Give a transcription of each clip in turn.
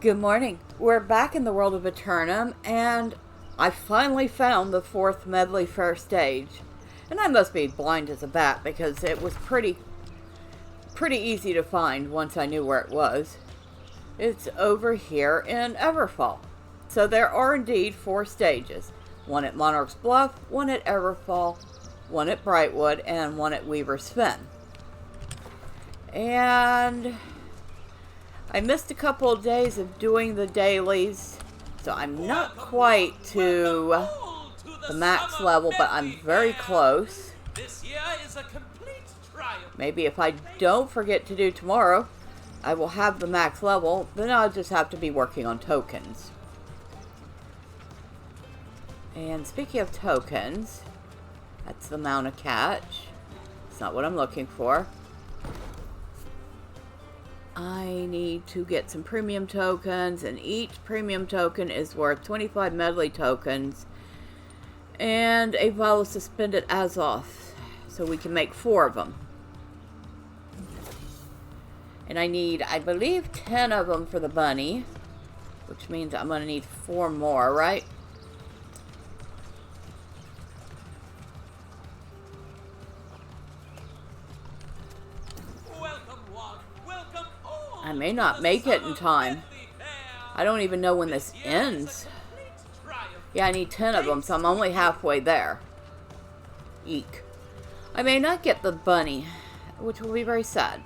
Good morning. We're back in the world of Aeternum, and I finally found the 4th Medleyfaire stage. And I must be blind as a bat because it was pretty easy to find once I knew where it was. It's over here in Everfall. So there are indeed 4 stages. One at Monarch's Bluff, one at Everfall, one at Brightwood, and one at Weaver's Fen. And I missed a couple of days of doing the dailies, so I'm not quite to the max level, but I'm very close. This year is a complete triumph. Maybe if I don't forget to do tomorrow, I will have the max level, then I'll just have to be working on tokens. And speaking of tokens, that's the amount of catch. It's not what I'm looking for. I need to get some premium tokens, and each premium token is worth 25 medley tokens and a vial of suspended Azoth, so we can make 4 of them. And I need, I believe, 10 of them for the bunny, which means I'm going to need 4 more, right? I may not make it in time. I don't even know when this ends. Yeah, I need 10 of them, so I'm only halfway there. Eek. I may not get the bunny, which will be very sad.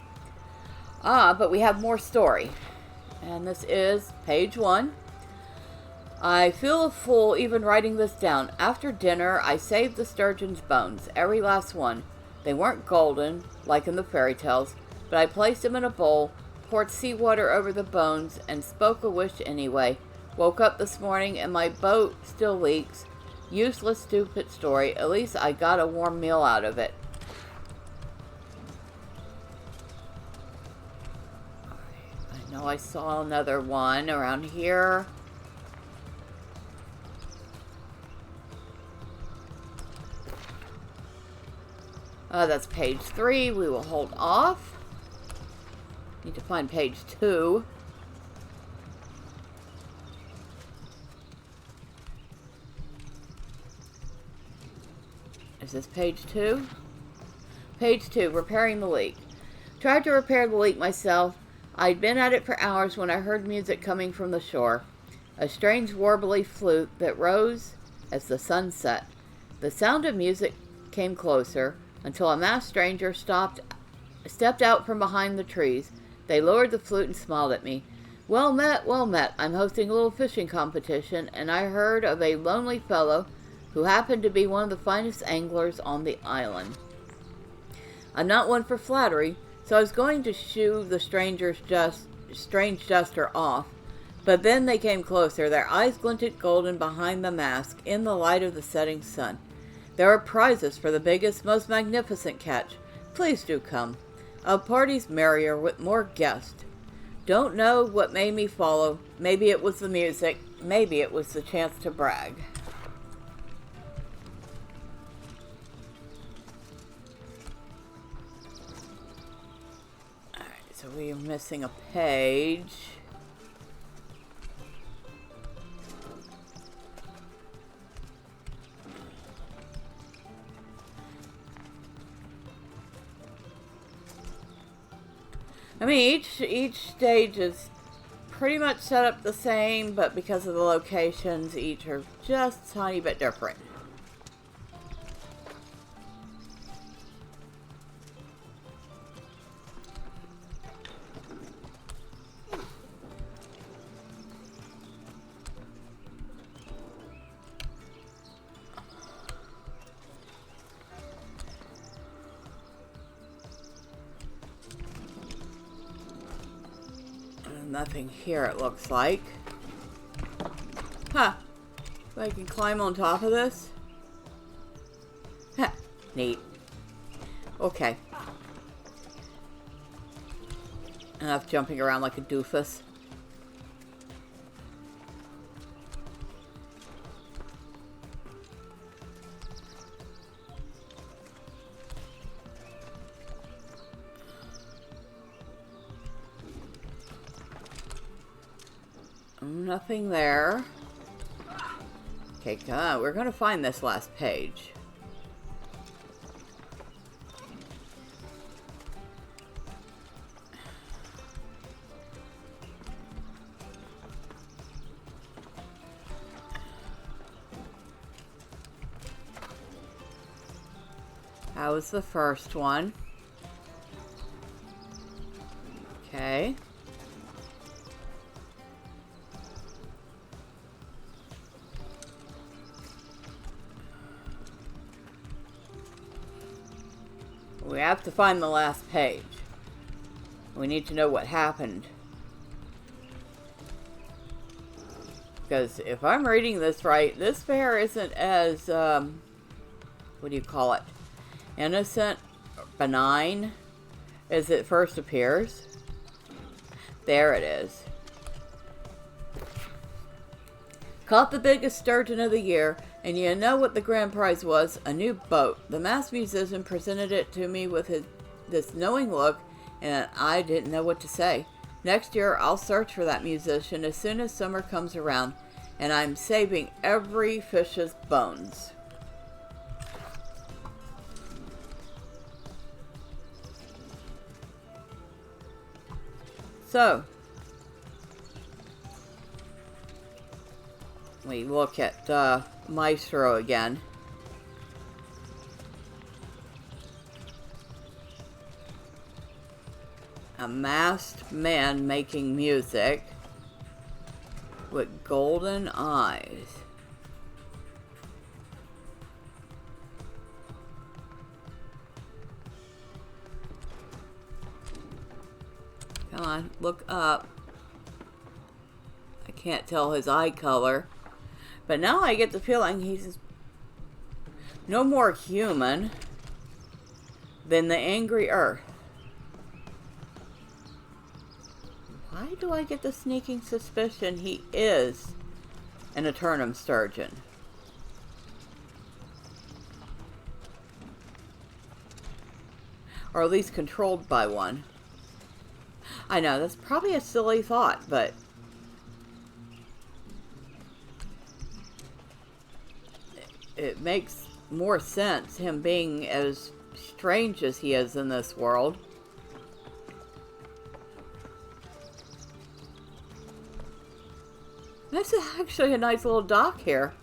But we have more story. And this is page 1. I feel a fool even writing this down. After dinner, I saved the sturgeon's bones, every last one. They weren't golden, like in the fairy tales, but I placed them in a bowl, poured seawater over the bones, and spoke a wish anyway. Woke up this morning and my boat still leaks. Useless, stupid story. At least I got a warm meal out of it. I know I saw another one around here. That's page 3. We will hold off. Need to find page 2. Is this page 2? Page 2, repairing the leak. Tried to repair the leak myself. I'd been at it for hours when I heard music coming from the shore. A strange warbly flute that rose as the sun set. The sound of music came closer until a masked stranger stepped out from behind the trees. They lowered the flute and smiled at me. Well met, well met. I'm hosting a little fishing competition, and I heard of a lonely fellow who happened to be one of the finest anglers on the island. I'm not one for flattery, so I was going to shoo the strange jester off, but then they came closer. Their eyes glinted golden behind the mask in the light of the setting sun. There are prizes for the biggest, most magnificent catch. Please do come. A party's merrier with more guests. Don't know what made me follow. Maybe it was the music. Maybe it was the chance to brag. Alright, so we are missing a page. I mean, each stage is pretty much set up the same, but because of the locations, each are just a tiny bit different. Nothing here, it looks like. Huh. So I can climb on top of this? Huh. Neat. Okay. Enough jumping around like a doofus. Nothing there. Okay, come on. We're going to find this last page. That was the first one. Okay. We have to find the last page. We need to know what happened. Because if I'm reading this right, this bear isn't as, what do you call it? Innocent, benign, as it first appears. There it is. Caught the biggest sturgeon of the year, and you know what the grand prize was? A new boat. The masked musician presented it to me with this knowing look, and I didn't know what to say. Next year, I'll search for that musician as soon as summer comes around, and I'm saving every fish's bones. So, we look at Maestro again. A masked man making music with golden eyes. Come on, look up. I can't tell his eye color. But now I get the feeling he's no more human than the angry earth. Why do I get the sneaking suspicion he is an Aeternum sturgeon? Or at least controlled by one. I know, that's probably a silly thought, but it makes more sense, him being as strange as he is in this world. This is actually a nice little dock here.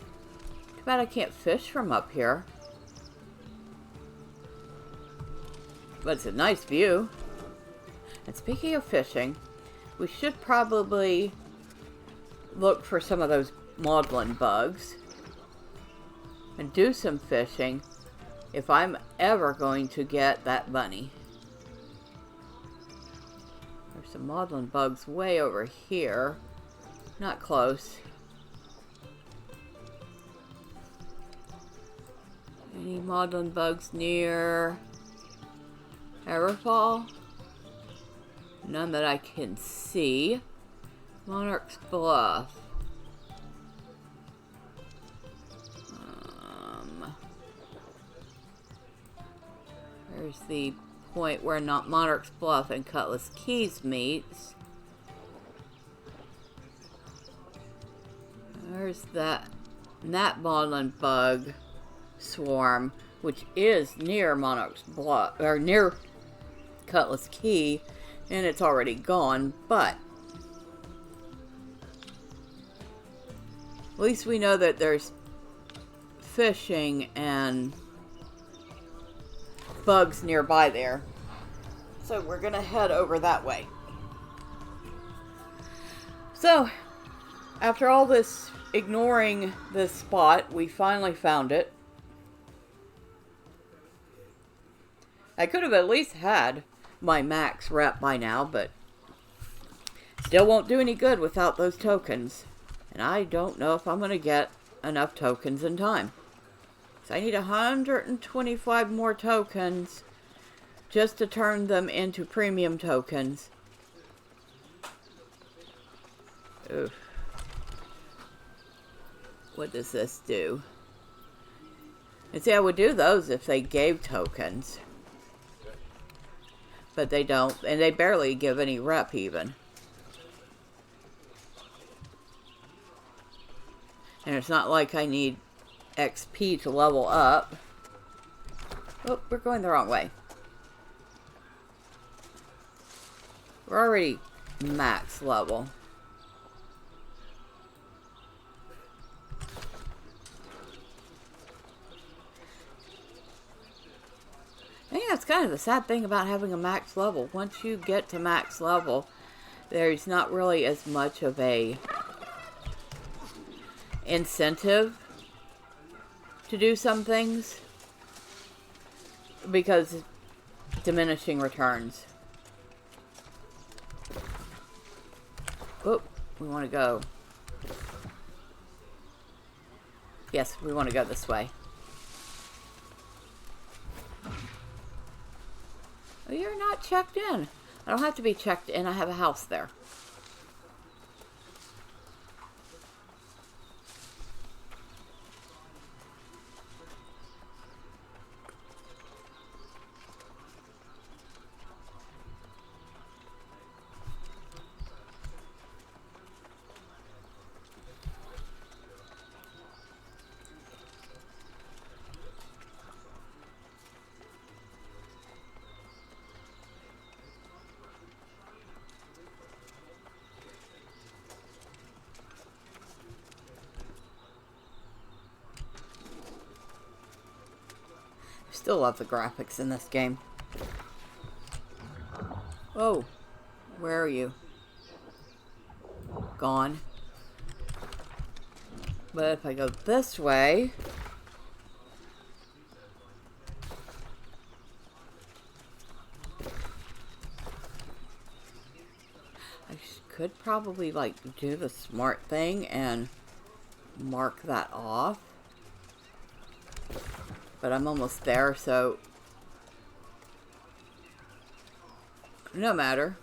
Too bad I can't fish from up here. But it's a nice view. And speaking of fishing, we should probably look for some of those maudlin bugs and do some fishing if I'm ever going to get that bunny. There's some maudlin bugs way over here. Not close. Any maudlin bugs near Everfall? None that I can see. Monarch's Bluff. There's the point where not Monarch's Bluff and Cutlass Keys meets. There's that maudlin bug swarm, which is near Monarch's Bluff, or near Cutlass Key, and it's already gone, but at least we know that there's fishing and bugs nearby there. So we're gonna head over that way. So, after all this ignoring this spot, we finally found it. I could have at least had my max rep by now, but still won't do any good without those tokens. And I don't know if I'm going to get enough tokens in time. So I need 125 more tokens just to turn them into premium tokens. Oof. What does this do? And see, I would do those if they gave tokens. But they don't, and they barely give any rep even. And it's not like I need XP to level up. Oh, we're going the wrong way. We're already max level. I think that's kind of the sad thing about having a max level. Once you get to max level, there's not really as much of a incentive to do some things because diminishing returns. Oh, we want to go. Yes, we want to go this way. Oh, you're not checked in. I don't have to be checked in. I have a house there. Still love the graphics in this game. Oh, where are you? Gone. But if I go this way... I could probably, like, do the smart thing and mark that off. But I'm almost there, so no matter.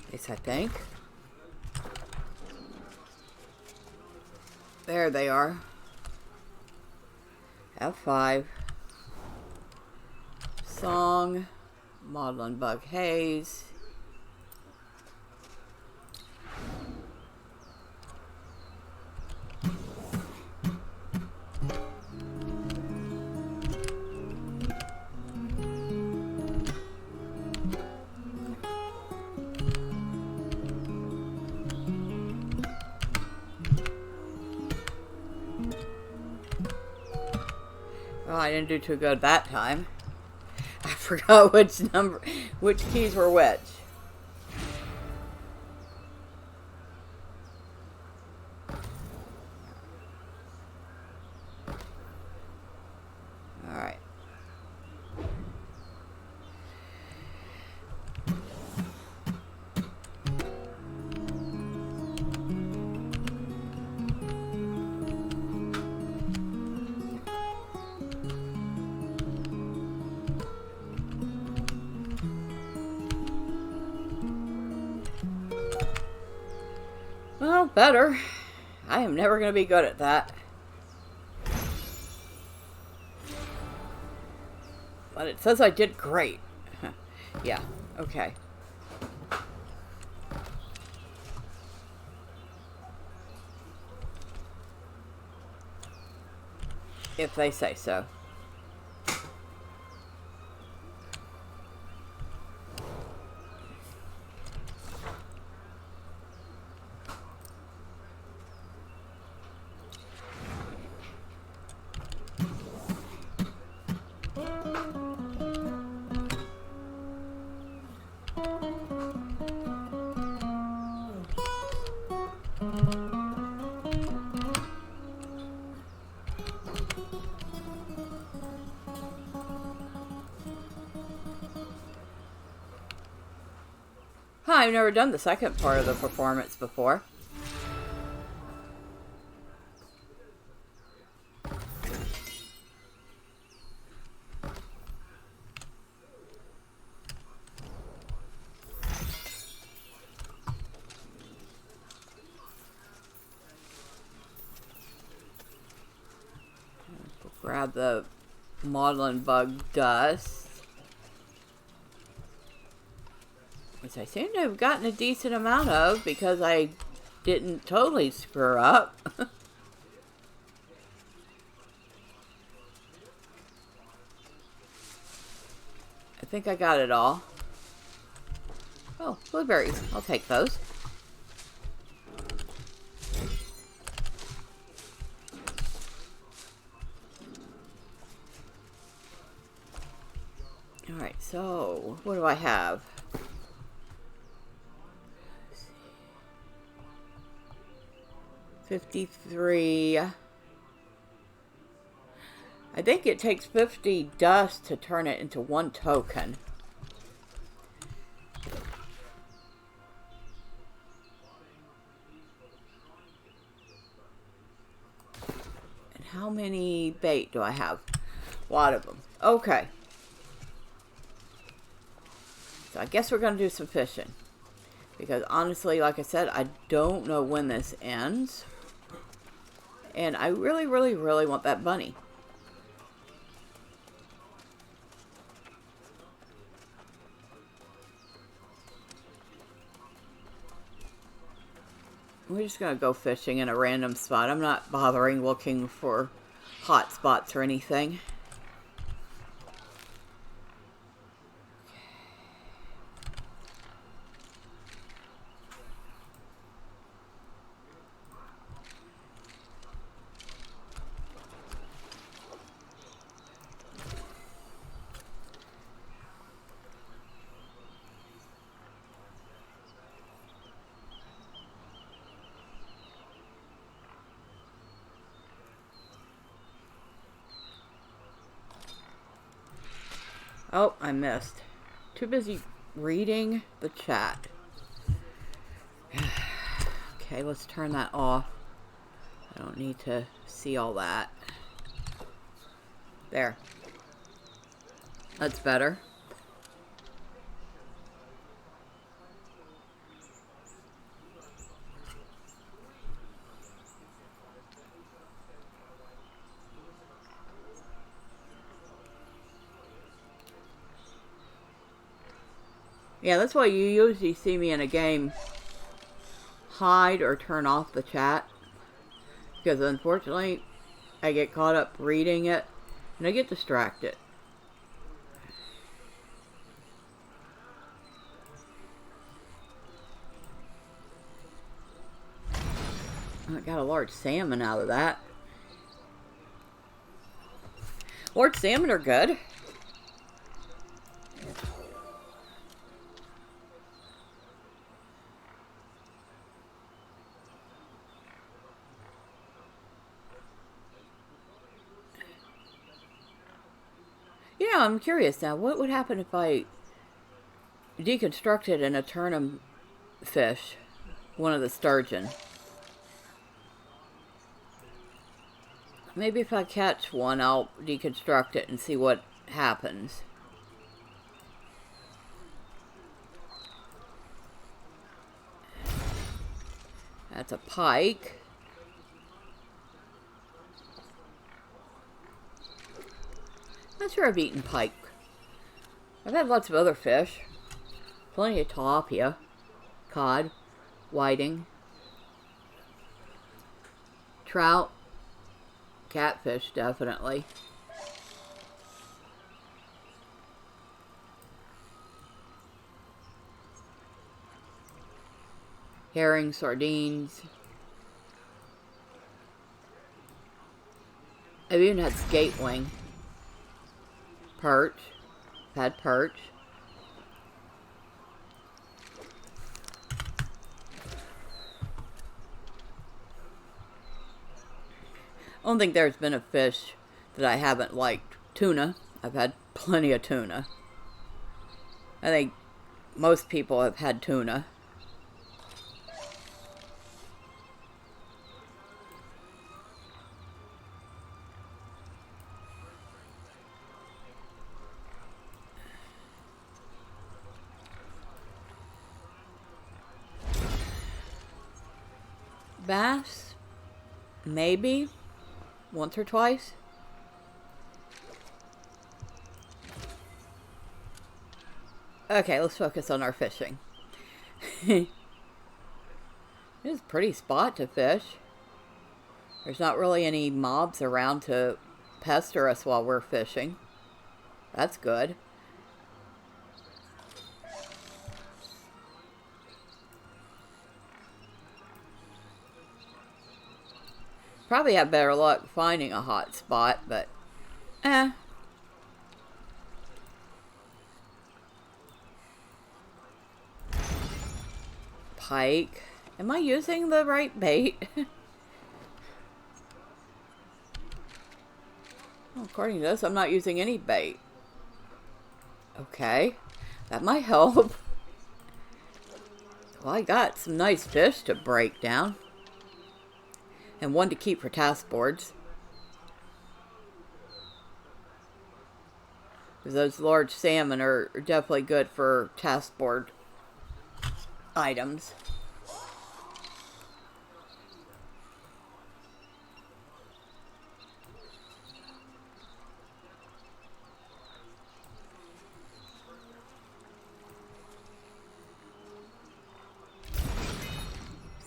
At least I think. There they are. F5. Song. Maudlinbug Haze. Oh, I didn't do too good that time. I forgot which keys were which. All right. Well, better. I am never going to be good at that. But it says I did great. Yeah, okay. If they say so. I've never done the second part of the performance before. Grab the maudlin bug dust. which I seem to have gotten a decent amount of because I didn't totally screw up. I think I got it all. Oh, blueberries. I'll take those. Alright, so what do I have? 53. I think it takes 50 dust to turn it into 1 token. And how many bait do I have? A lot of them. Okay. So I guess we're going to do some fishing. Because honestly, like I said, I don't know when this ends. And I really, really, really want that bunny. We're just going to go fishing in a random spot. I'm not bothering looking for hot spots or anything. Oh, I missed. Too busy reading the chat. Okay, let's turn that off. I don't need to see all that. There. That's better. Yeah, that's why you usually see me in a game hide or turn off the chat. Because unfortunately, I get caught up reading it and I get distracted. I got a large salmon out of that. Large salmon are good. You know, I'm curious now. What would happen if I deconstructed an Aeternum fish? One of the sturgeon. Maybe if I catch one, I'll deconstruct it and see what happens. That's a pike. Not sure I've eaten pike. I've had lots of other fish. Plenty of tilapia, cod, whiting, trout, catfish, definitely. Herring, sardines. I've even had skatewing. Perch. I've had perch. I don't think there's been a fish that I haven't liked. Tuna. I've had plenty of tuna. I think most people have had tuna. Bass, maybe once or twice. Okay, let's focus on our fishing. It's a pretty spot to fish. There's not really any mobs around to pester us while we're fishing. That's good. Probably have better luck finding a hot spot, but Pike. Am I using the right bait? Well, according to this, I'm not using any bait. Okay, that might help. Well, I got some nice fish to break down. And one to keep for task boards. Those large salmon are definitely good for task board items.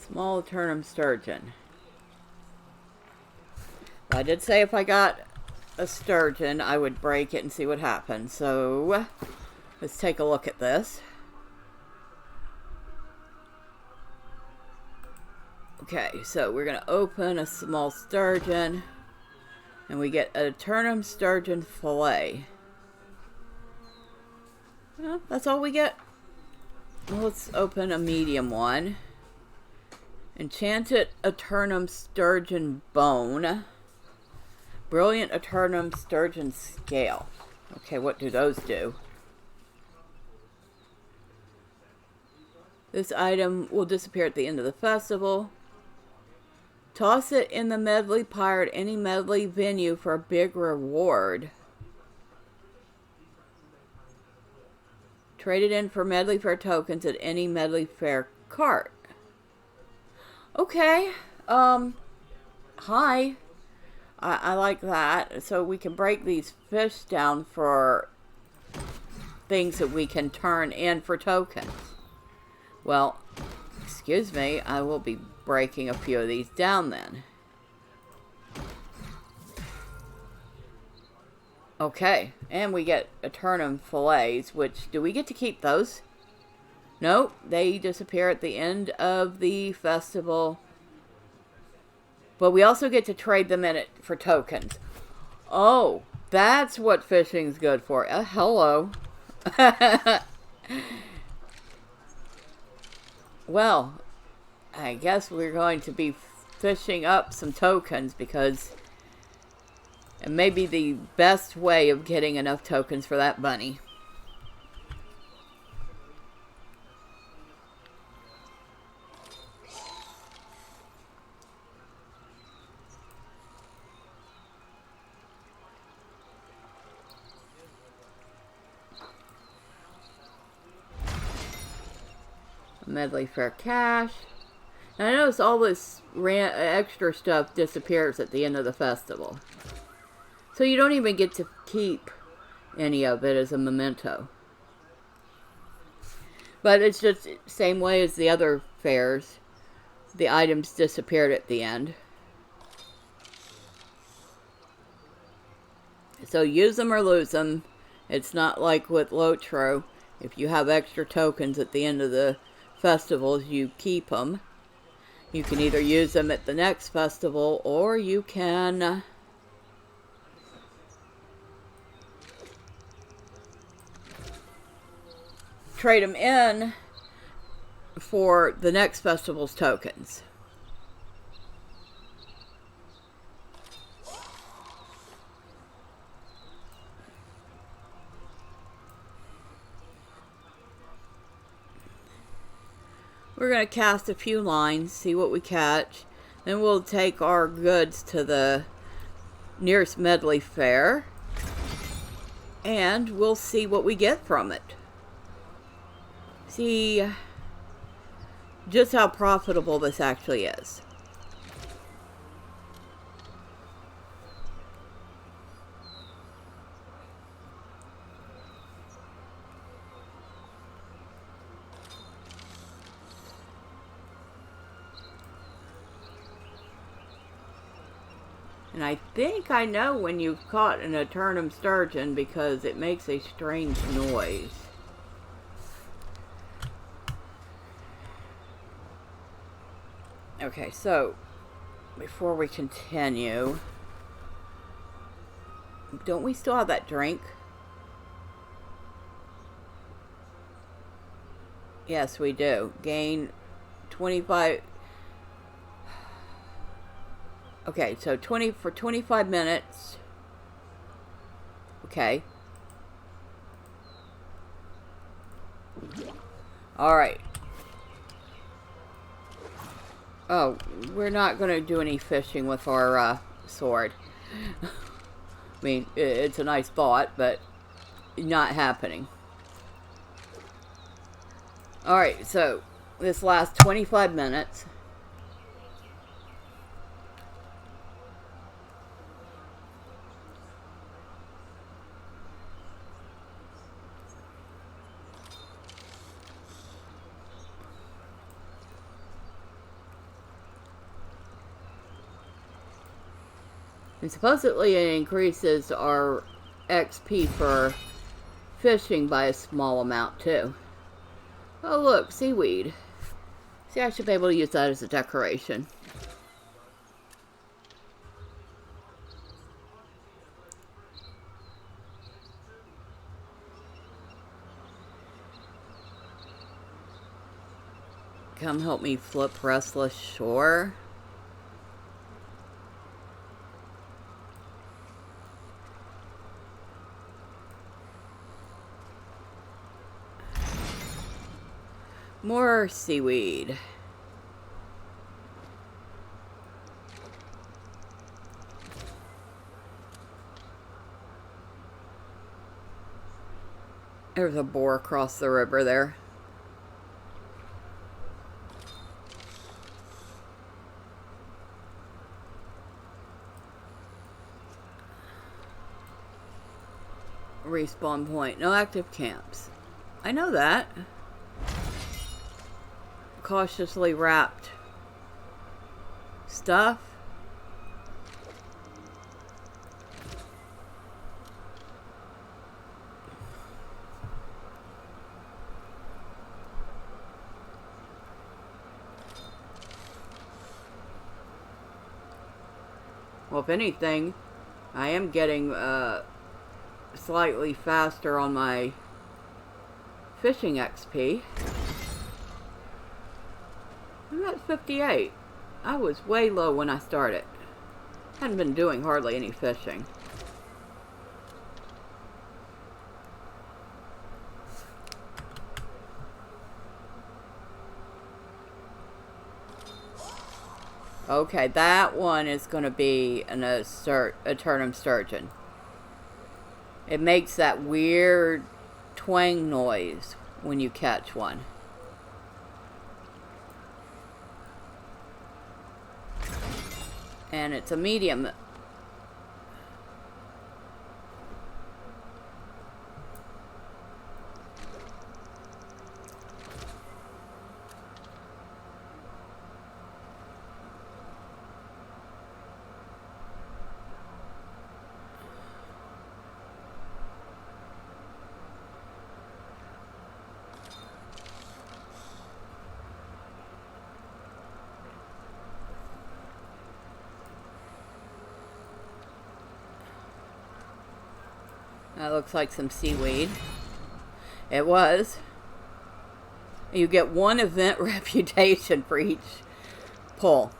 Small Aeternum sturgeon. I did say if I got a sturgeon, I would break it and see what happens. So, let's take a look at this. Okay, so we're going to open a small sturgeon. And we get an Aeternum sturgeon fillet. Well, that's all we get. Well, let's open a medium one. Enchanted Aeternum sturgeon bone. Brilliant Aeternum sturgeon scale. Okay, what do those do? This item will disappear at the end of the festival. Toss it in the Medleyfaire at any Medley venue for a big reward. Trade it in for Medleyfaire tokens at any Medleyfaire cart. Okay. Hi. I like that. So we can break these fish down for things that we can turn in for tokens. Well, excuse me, I will be breaking a few of these down then. Okay, and we get Aeternum fillets, which, do we get to keep those? Nope, they disappear at the end of the festival. But we also get to trade them in it for tokens. Oh, that's what fishing's good for. Hello. Well, I guess we're going to be fishing up some tokens because it may be the best way of getting enough tokens for that bunny. Medleyfaire cash. Now I notice all this extra stuff disappears at the end of the festival. So you don't even get to keep any of it as a memento. But it's just the same way as the other fairs. The items disappeared at the end. So use them or lose them. It's not like with Lotro. If you have extra tokens at the end of the festivals, you keep them. You can either use them at the next festival, or you can trade them in for the next festival's tokens. We're going to cast a few lines, see what we catch. Then we'll take our goods to the nearest Medleyfaire. And we'll see what we get from it. See just how profitable this actually is. And I think I know when you've caught an Aeternum sturgeon because it makes a strange noise. Okay, so before we continue, don't we still have that drink? Yes, we do. Gain 25. Okay, so 25 minutes. Okay. Alright. Oh, we're not going to do any fishing with our sword. I mean, it's a nice thought, but not happening. Alright, so this lasts 25 minutes. And supposedly it increases our XP for fishing by a small amount too. Oh look, seaweed. See, I should be able to use that as a decoration. Come help me flip Restless Shore. More seaweed. There's a boar across the river there. Respawn point. No active camps. I know that. Cautiously wrapped stuff. Well, if anything, I am getting slightly faster on my fishing XP. I'm at 58. I was way low when I started. Hadn't been doing hardly any fishing. Okay, that one is going to be an Aeternum sturgeon. It makes that weird twang noise when you catch one. And it's a medium. That looks like some seaweed. It was. You get one event reputation for each pull.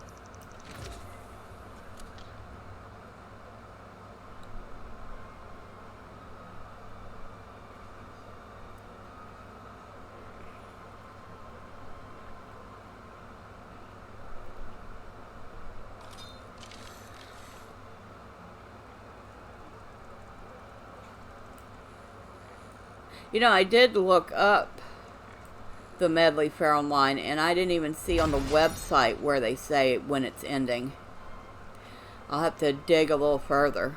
You know, I did look up the Medleyfaire online, and I didn't even see on the website where they say when it's ending. I'll have to dig a little further.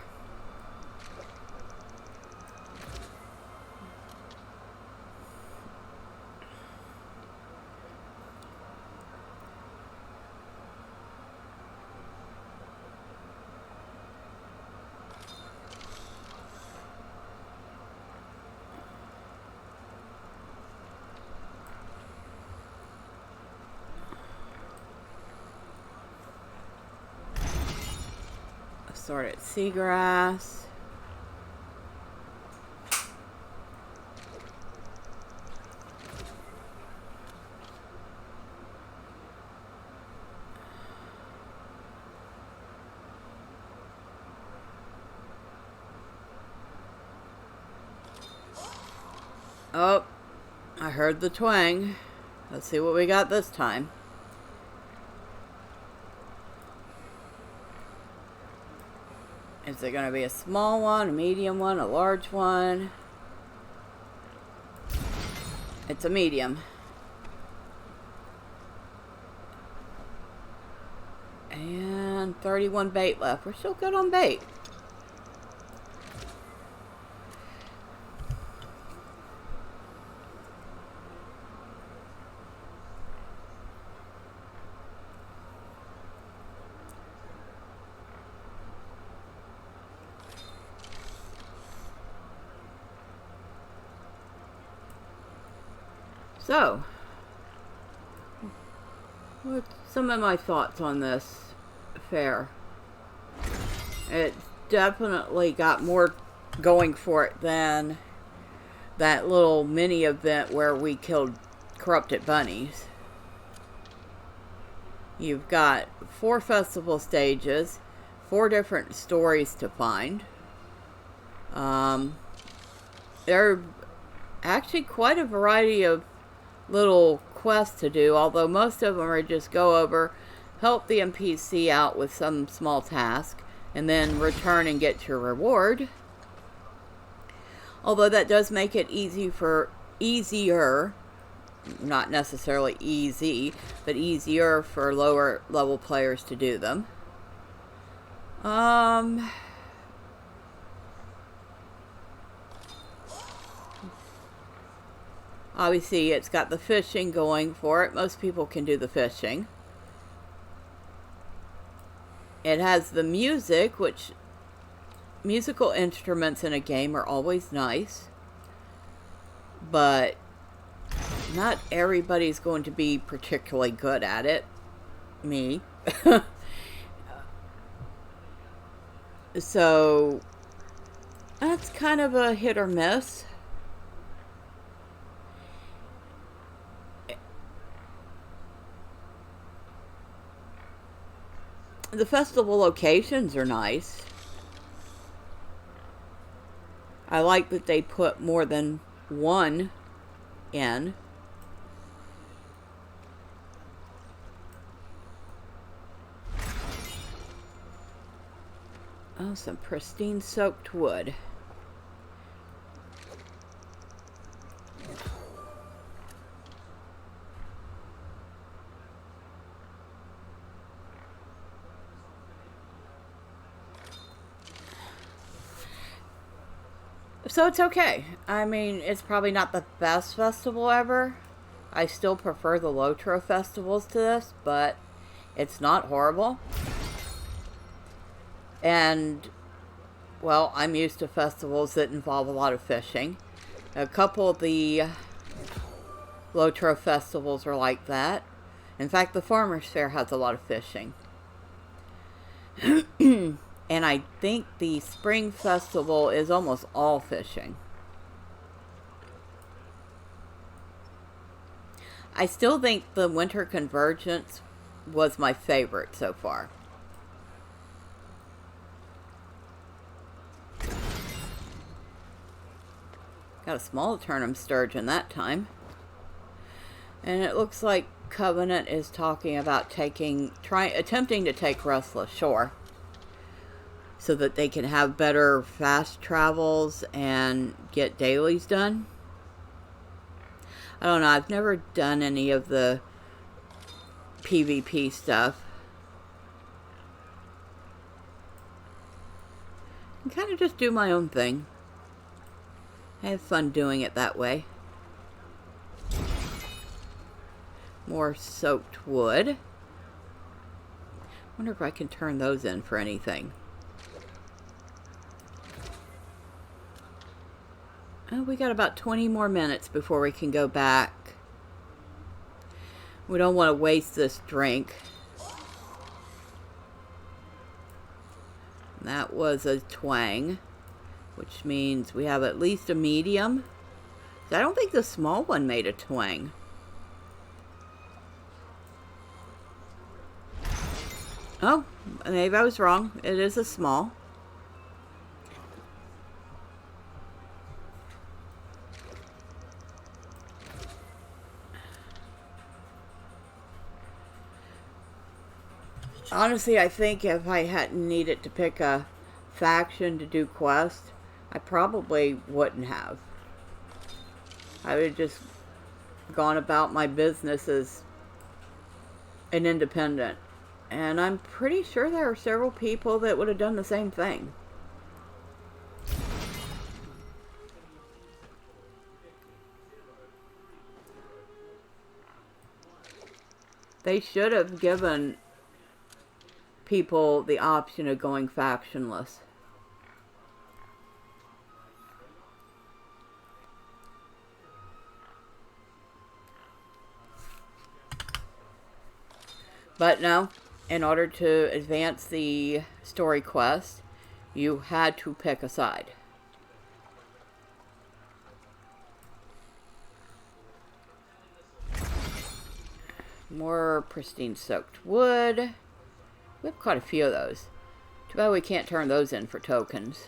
Assorted seagrass. Oh, I heard the twang. Let's see what we got this time. Is it going to be a small one, a medium one, a large one? It's a medium. And 31 bait left. We're still good on bait. So, what's some of my thoughts on this fair? It definitely got more going for it than that little mini event where we killed corrupted bunnies. You've got 4 festival stages, 4 different stories to find. There are actually quite a variety of little quests to do, although most of them are just go over, help the NPC out with some small task, and then return and get your reward. Although that does make it easier, not necessarily easy, but easier for lower level players to do them. Obviously, it's got the fishing going for it. Most people can do the fishing. It has the music, which musical instruments in a game are always nice. But not everybody's going to be particularly good at it. Me. So, that's kind of a hit or miss. The festival locations are nice. I like that they put more than one in. Oh, some pristine soaked wood. So it's okay. I mean, it's probably not the best festival ever. I still prefer the Lotro festivals to this, but it's not horrible. And, well, I'm used to festivals that involve a lot of fishing. A couple of the Lotro festivals are like that. In fact, the Farmer's Fair has a lot of fishing. And I think the Spring Festival is almost all fishing. I still think the Winter Convergence was my favorite so far. Got a small Aeternum sturgeon that time. And it looks like Covenant is talking about attempting to take Restless Shore, so that they can have better fast travels and get dailies done. I don't know. I've never done any of the PvP stuff. I kind of just do my own thing. I have fun doing it that way. More soaked wood. Wonder if I can turn those in for anything. Oh, we got about 20 more minutes before we can go back. We don't want to waste this drink. That was a twang, which means we have at least a medium. I don't think the small one made a twang. Oh, maybe I was wrong. It is a small. Honestly, I think if I hadn't needed to pick a faction to do quests, I probably wouldn't have. I would have just gone about my business as an independent. And I'm pretty sure there are several people that would have done the same thing. They should have given people the option of going factionless. But no, in order to advance the story quest, you had to pick a side. More pristine soaked wood. We have quite a few of those. Too bad we can't turn those in for tokens.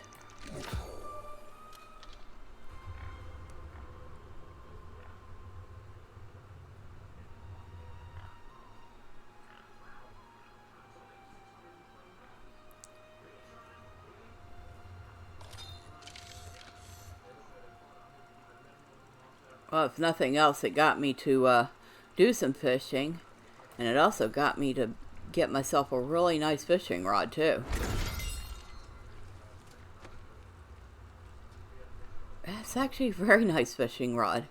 Well, if nothing else, it got me to do some fishing. And it also got me to get myself a really nice fishing rod, too. It's actually a very nice fishing rod.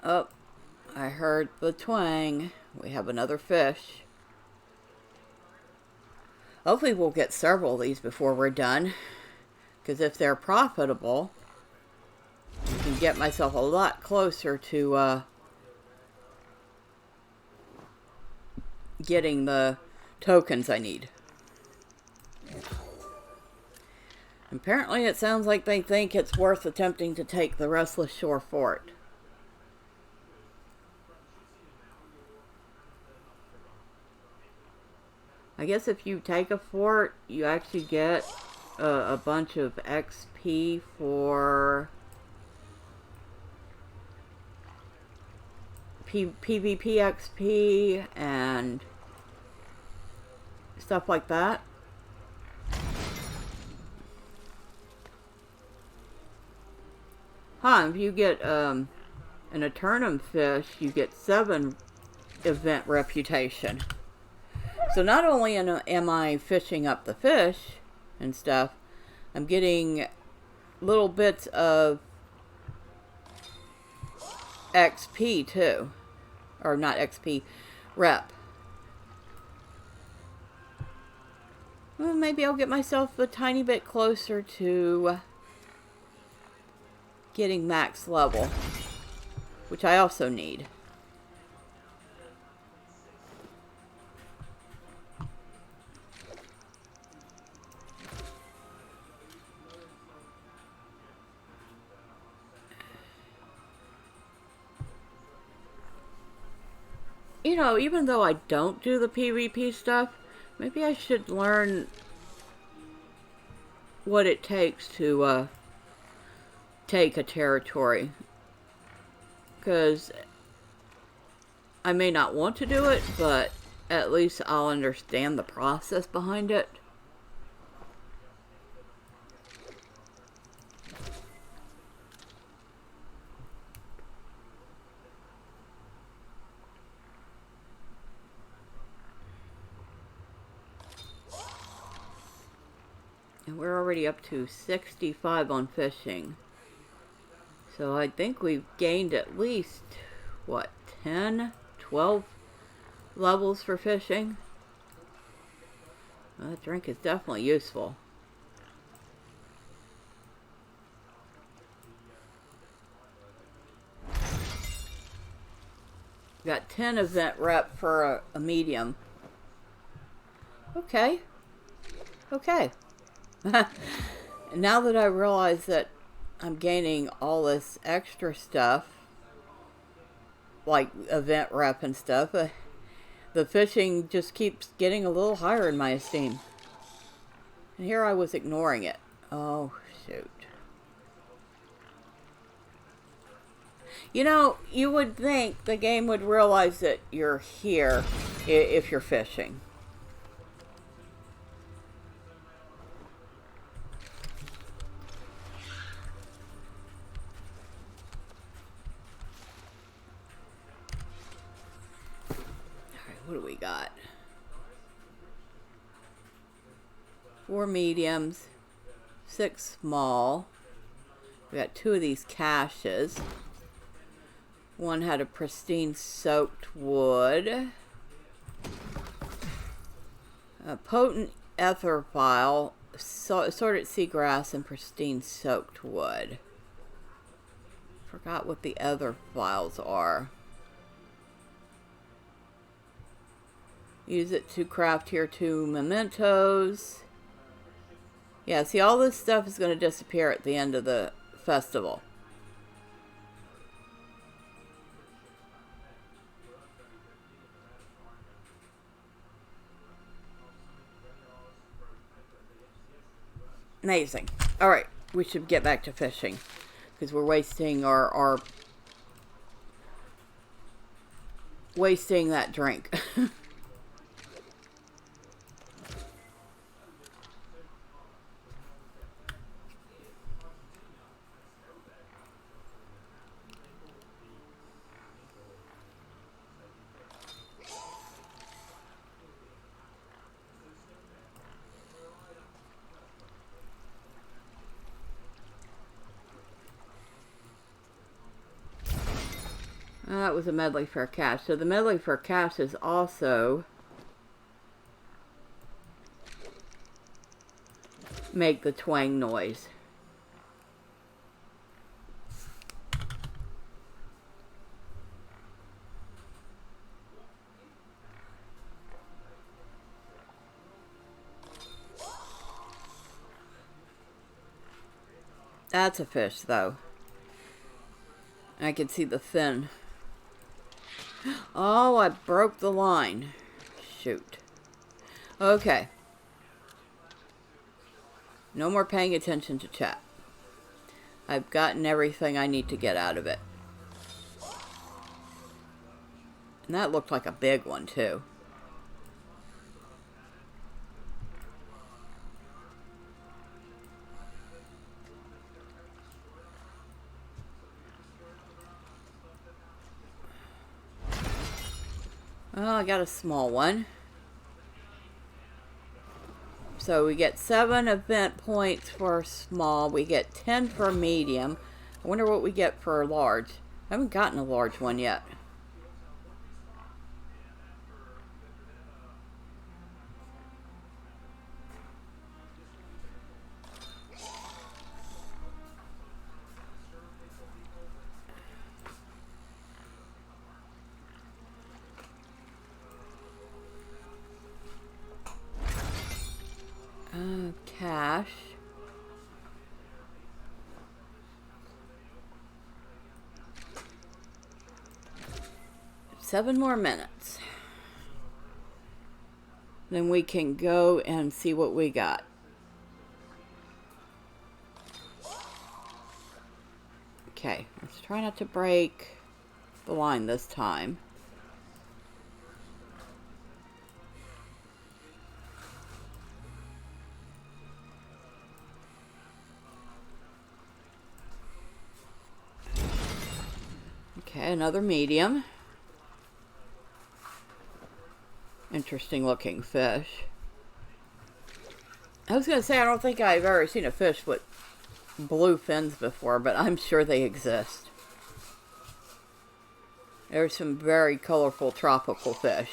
Oh, I heard the twang. We have another fish. Hopefully we'll get several of these before we're done. Because if they're profitable, I can get myself a lot closer to getting the tokens I need. Apparently it sounds like they think it's worth attempting to take the Restless Shore Fort. I guess if you take a fort, you actually get a bunch of XP for PvP XP and stuff like that. If you get an Aeternum fish, you get 7 event reputation. So not only am I fishing up the fish and stuff, I'm getting little bits of XP too. Or not XP, rep. Well, maybe I'll get myself a tiny bit closer to getting max level, which I also need. You know, even though I don't do the PvP stuff, maybe I should learn what it takes to take a territory. Because I may not want to do it, but at least I'll understand the process behind it. And we're already up to 65 on fishing. So I think we've gained at least, what, 10, 12 levels for fishing? Well, that drink is definitely useful. Got 10 event rep for a medium. Okay. Okay. Now that I realize that I'm gaining all this extra stuff, like event rep and stuff, the fishing just keeps getting a little higher in my esteem. And here I was ignoring it. Oh, shoot. You know, you would think the game would realize that you're here if you're fishing. Alright, what do we got? 4 mediums, 6 small. We got 2 of these caches. One had a pristine soaked wood. A potent ether vial, assorted seagrass, and pristine soaked wood. Forgot what the other vials are. Use it to craft tier 2 mementos. Yeah, see, all this stuff is going to disappear at the end of the festival. Amazing. Alright, we should get back to fishing. Because we're wasting our wasting that drink. That was a Medleyfaire cache. So the Medleyfaire cache is also make the twang noise. That's a fish, though. I can see the fin. Oh, I broke the line. Shoot. Okay. No more paying attention to chat. I've gotten everything I need to get out of it. And that looked like a big one, too. Oh, I got a small one. So we get 7 event points for small. We get 10 for medium. I wonder what we get for large. I haven't gotten a large one yet. Cash. Seven more minutes. Then we can go and see what we got. Okay, let's try not to break the line this time. Okay, another medium. Interesting looking fish. I was going to say, I don't think I've ever seen a fish with blue fins before, but I'm sure they exist. There's some very colorful tropical fish.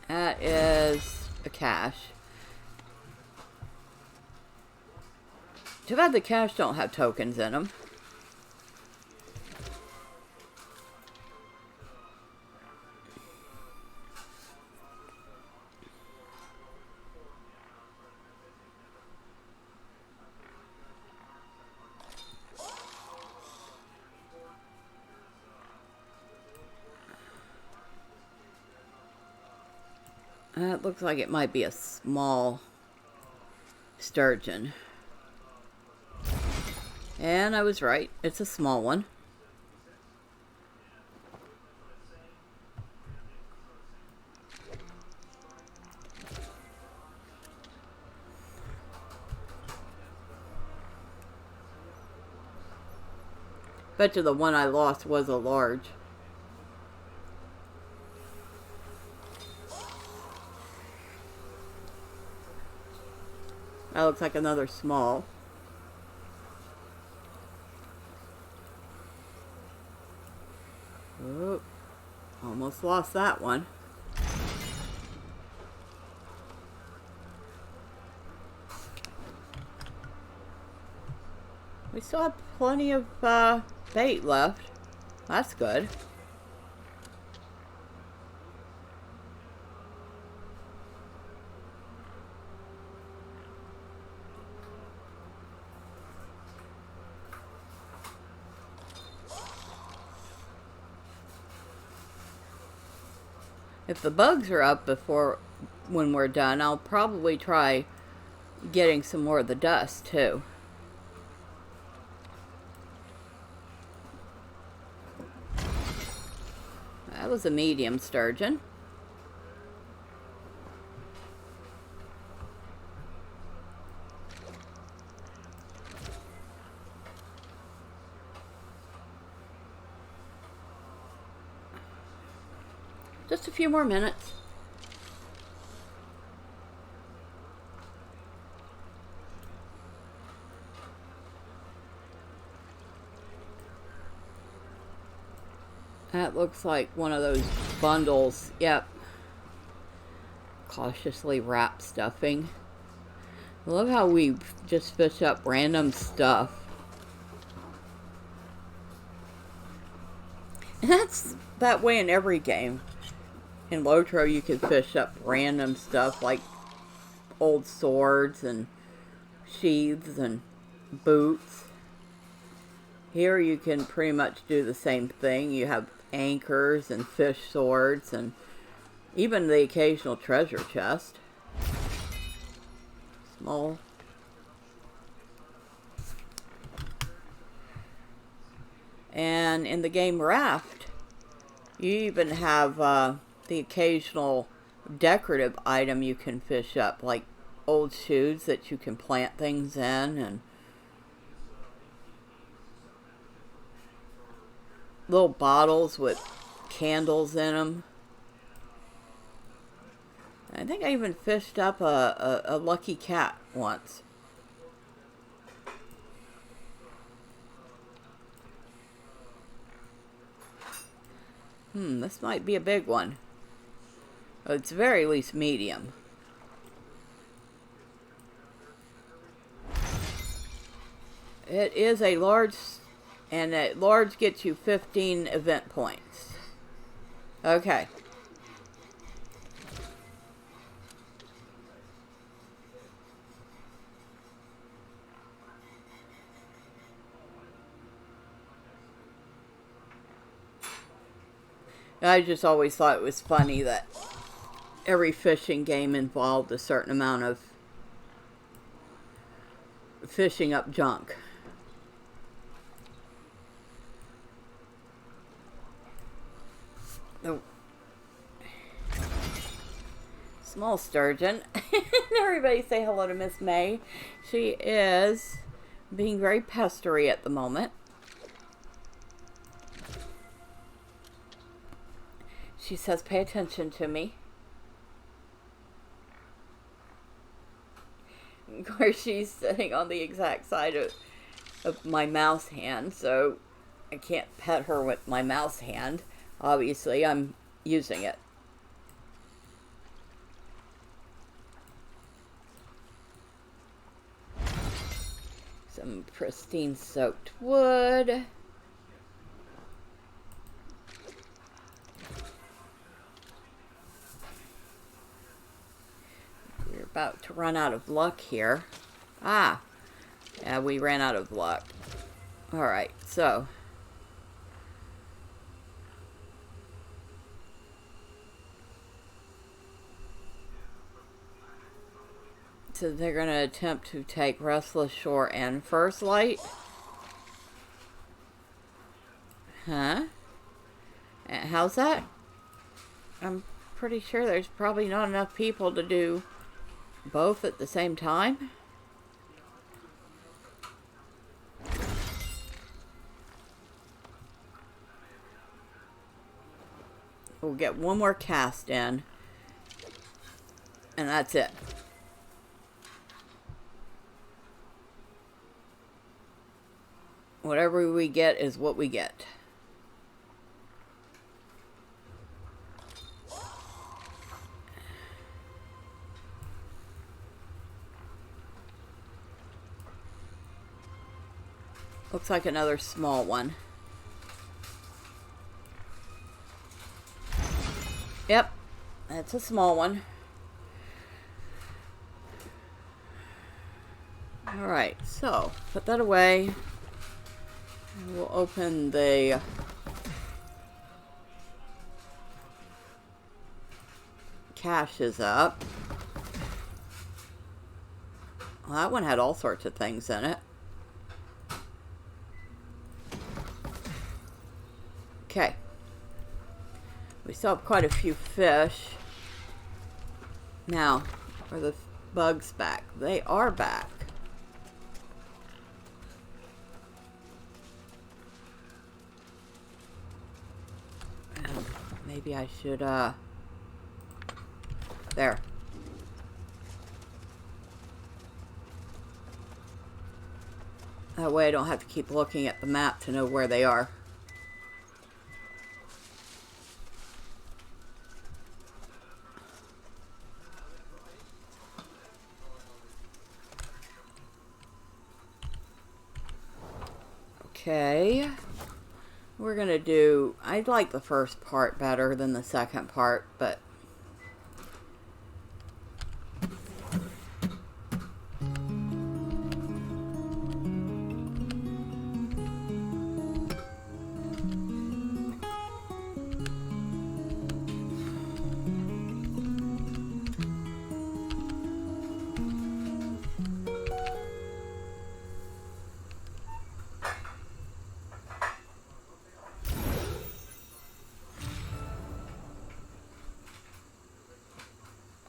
That is a cache. Too bad the cash don't have tokens in them. It looks like it might be a small sturgeon. And I was right. It's a small one. Bet you the one I lost was a large. That looks like another small. Oh, almost lost that one. We still have plenty of bait left. That's good. If the bugs are up when we're done, I'll probably try getting some more of the dust too. That was a medium sturgeon. Just a few more minutes. That looks like one of those bundles. Yep. Cautiously wrapped stuffing. I love how we just fish up random stuff. And that's that way in every game. In Lotro, you can fish up random stuff like old swords and sheaths and boots. Here you can pretty much do the same thing. You have anchors and fish swords and even the occasional treasure chest. Small. And in the game Raft, you even have the occasional decorative item you can fish up, like old shoes that you can plant things in, and little bottles with candles in them. I think I even fished up a lucky cat once. This might be a big one. It's very least medium. It is a large, and a large gets you 15 event points. Okay. I just always thought it was funny that every fishing game involved a certain amount of fishing up junk. Oh. Small sturgeon. Everybody say hello to Miss May. She is being very pestery at the moment. She says, pay attention to me. Of course, she's sitting on the exact side of my mouse hand, so I can't pet her with my mouse hand. Obviously, I'm using it. So some pristine soaked wood. We're about to run out of luck here. Ah, yeah, we ran out of luck. Alright, so they're going to attempt to take Restless Shore and First Light. Huh? And how's that? I'm pretty sure there's probably not enough people to do both at the same time. We'll get one more cast in, and that's it. Whatever we get is what we get. Looks like another small one. Yep, that's a small one. Alright, so put that away. We'll open the caches up. Well, that one had all sorts of things in it. Okay. We still have quite a few fish. Now, are the bugs back? They are back. Maybe I should, there. That way I don't have to keep looking at the map to know where they are. Okay. We're gonna do, I like the first part better than the second part, but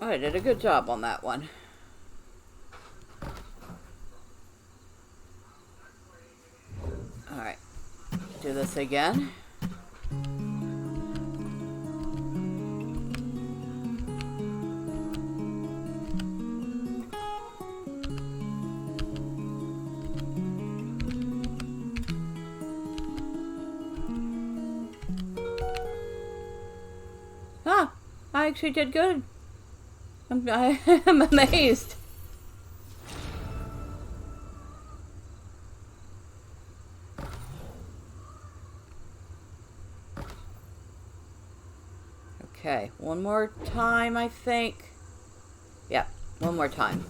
I did a good job on that one. Alright, do this again. Ah, I actually did good. I'm amazed. Okay, one more time, I think. Yeah, one more time.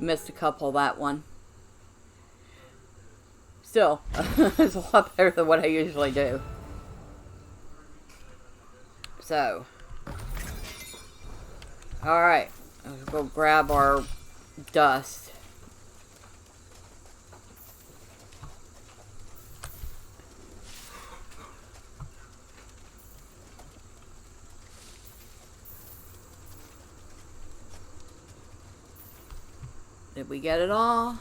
Missed a couple that one. Still, it's a lot better than what I usually do. So, alright, let's go grab our dust. Did we get it all?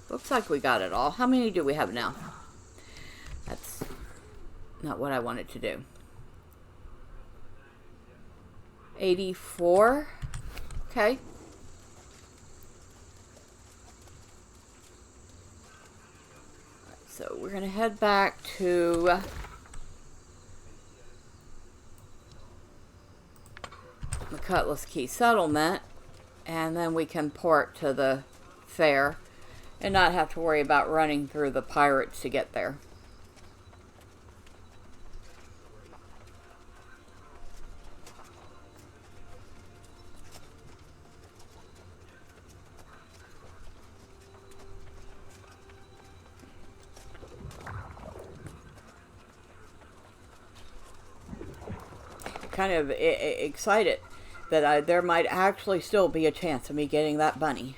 Looks like we got it all. How many do we have now? That's not what I wanted to do. 84. Okay. So we're going to head back to the Cutlass Key settlement, and then we can port to the fair and not have to worry about running through the pirates to get there. Kind of excited that there might actually still be a chance of me getting that bunny.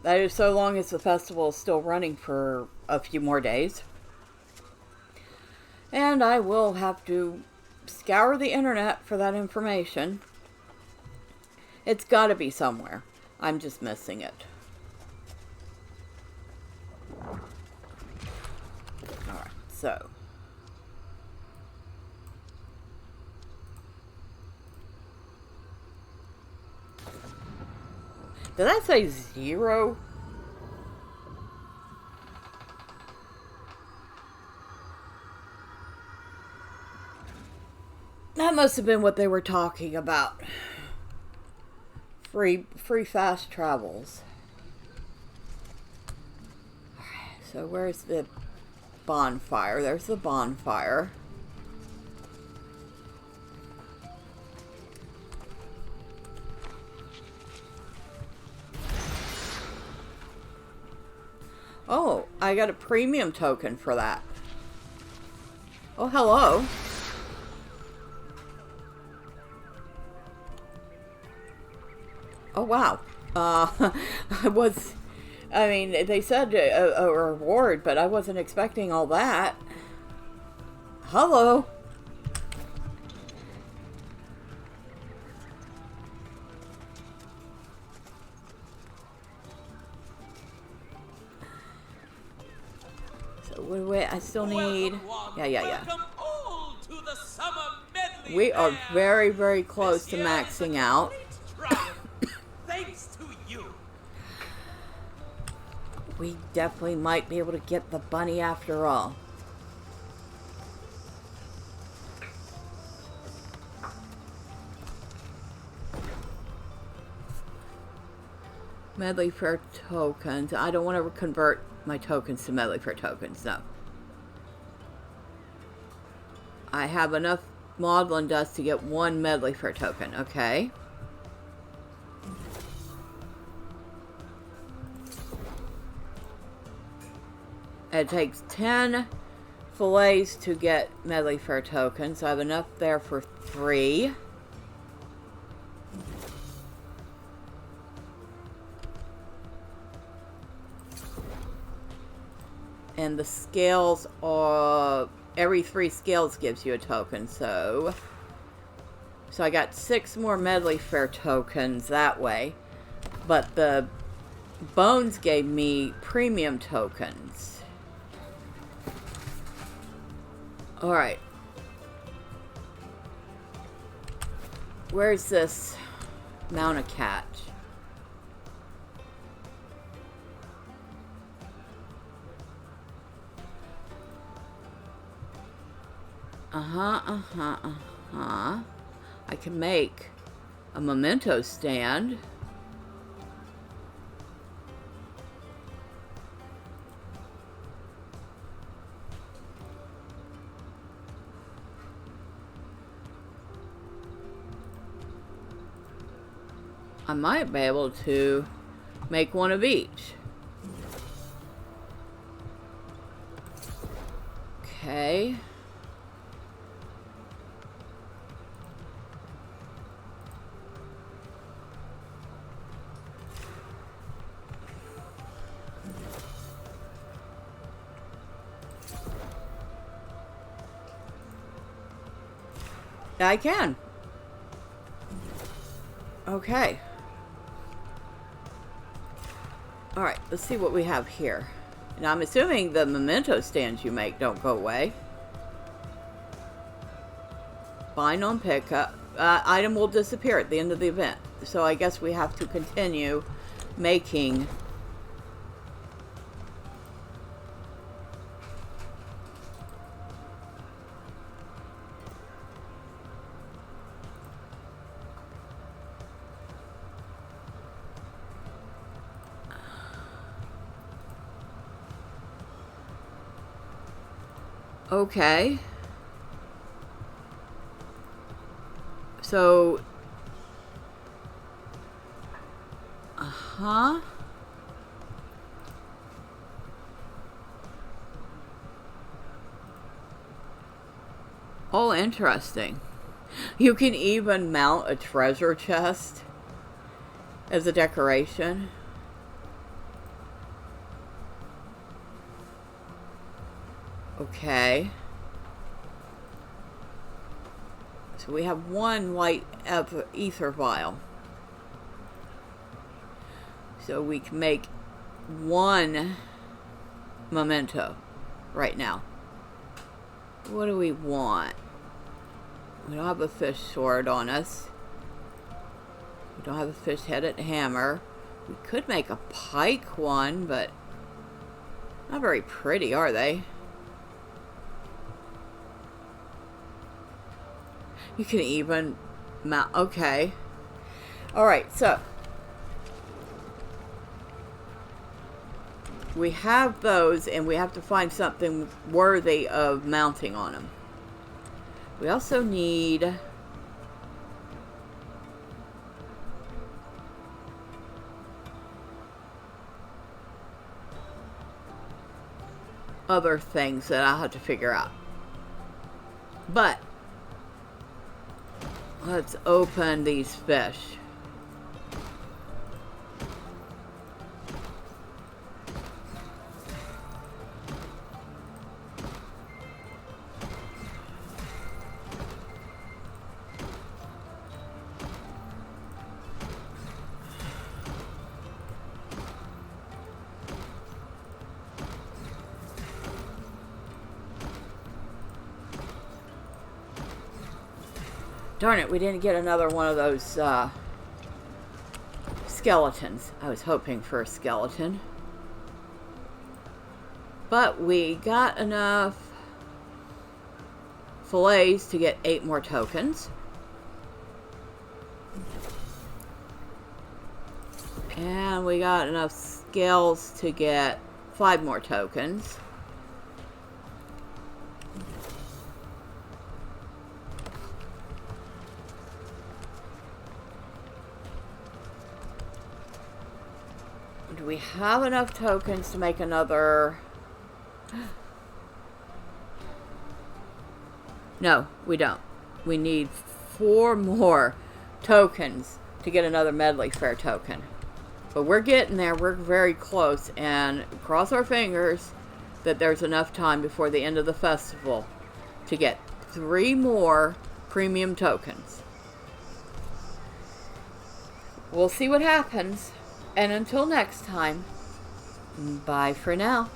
That is so long as the festival is still running for a few more days. And I will have to scour the internet for that information. It's got to be somewhere. I'm just missing it. Alright, so. Did I say 0? That must have been what they were talking about. Free fast travels. Alright, so where's the bonfire? There's the bonfire. Oh, I got a premium token for that. Oh, hello. Oh, wow. I mean, they said a reward, but I wasn't expecting all that. Hello. So, wait, I still need... Yeah. We are very, very close to maxing out. Thanks to you. We definitely might be able to get the bunny after all. Medleyfaire tokens. I don't want to convert my tokens to Medleyfaire tokens, no. I have enough maudlin dust to get 1 Medleyfaire token, okay. It takes 10 fillets to get Medleyfaire tokens, so I have enough there for 3. And the scales are... Every 3 scales gives you a token, so I got 6 more Medleyfaire tokens that way. But the bones gave me premium tokens. Alright. Where's this Mount a Cat? I can make a memento stand. I might be able to make one of each. Okay. I can. Okay. Alright, let's see what we have here. And I'm assuming the memento stands you make don't go away. Bind on pickup. Item will disappear at the end of the event. So I guess we have to continue making okay. So, oh, interesting. You can even mount a treasure chest as a decoration. Okay. So we have one white ether vial. So we can make one memento right now. What do we want? We don't have a fish sword on us. We don't have a fish-headed hammer. We could make a pike one, but not very pretty, are they? You can even mount. Okay. Alright, so we have those, and we have to find something worthy of mounting on them. We also need other things that I'll have to figure out. But let's open these fish. Darn it, we didn't get another one of those skeletons. I was hoping for a skeleton. But we got enough fillets to get 8 more tokens. And we got enough scales to get 5 more tokens. Do we have enough tokens to make another? No, we don't. We need 4 more tokens to get another Medleyfaire token. But we're getting there. We're very close. And cross our fingers that there's enough time before the end of the festival to get 3 more premium tokens. We'll see what happens. And until next time, bye for now.